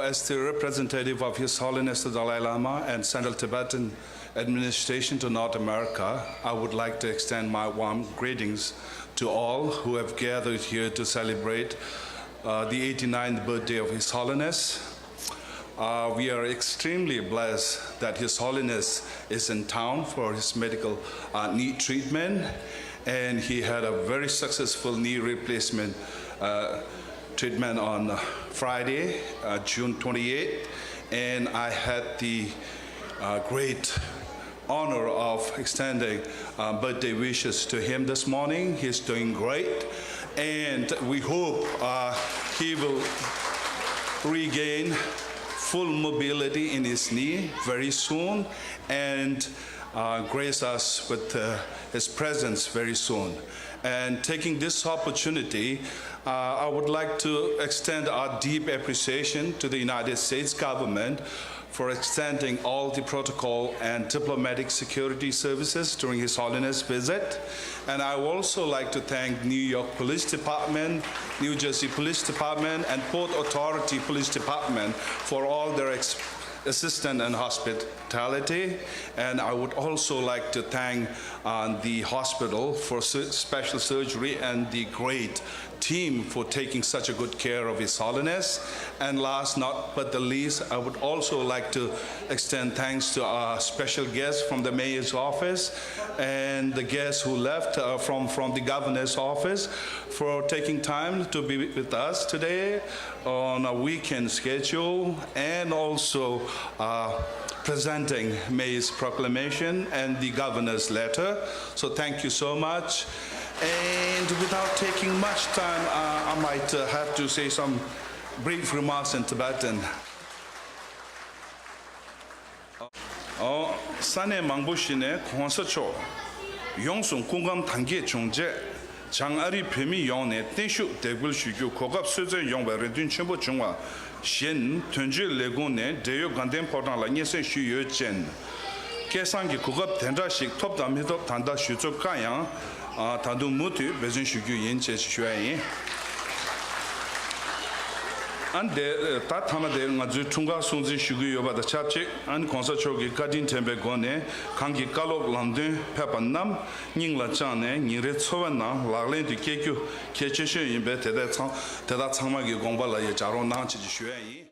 as the representative of His Holiness the Dalai Lama and Central Tibetan Administration to North America, I would like to extend my warm greetings to all who have gathered here to celebrate the 89th birthday of His Holiness. We are extremely blessed that His Holiness is in town for his medical knee treatment, and he had a very successful knee replacement treatment on Friday, June 28th, and I had the great honor of extending birthday wishes to him this morning. He's doing great, and we hope he will regain full mobility in his knee very soon and grace us with his presence very soon. And taking this opportunity, I would like to extend our deep appreciation to the United States government for extending all the protocol and diplomatic security services during His Holiness' visit. And I would also like to thank New York Police Department, New Jersey Police Department, and Port Authority Police Department for all their assistance and hospitality. And I would also like to thank the hospital for special surgery and the great team for taking such a good care of His Holiness. And last not but the least, I would also like to extend thanks to our special guests from the mayor's office and the guests who left from the governor's office for taking time to be with us today on a weekend schedule, and also presenting May's proclamation and the governor's letter. So thank you so much. And without taking much time, I might have to say some brief remarks in Tibetan. Sane mangbushine konsacho yongsun kungam tangye chungje changari pemi yongne tenshu degul shugyu kogap söze yongba redun chimbo chungwa shen tunje legone deyo ganden portan la nyesen shuyo chen kesangi kogap tendra shik top dam hitop tanda shuchop kayang tandu mutu bezun shugyu yenche shuayin ande ta thama de ngaju chunga sunji shugyu yoba da chapche an konsa chogi kadin tembe gone kangi kalok lamde pepannam ningla chane nire chowana laglen de kekyu kecheshe yimbe teda changma ge gongba la ye jaro na chi shuayin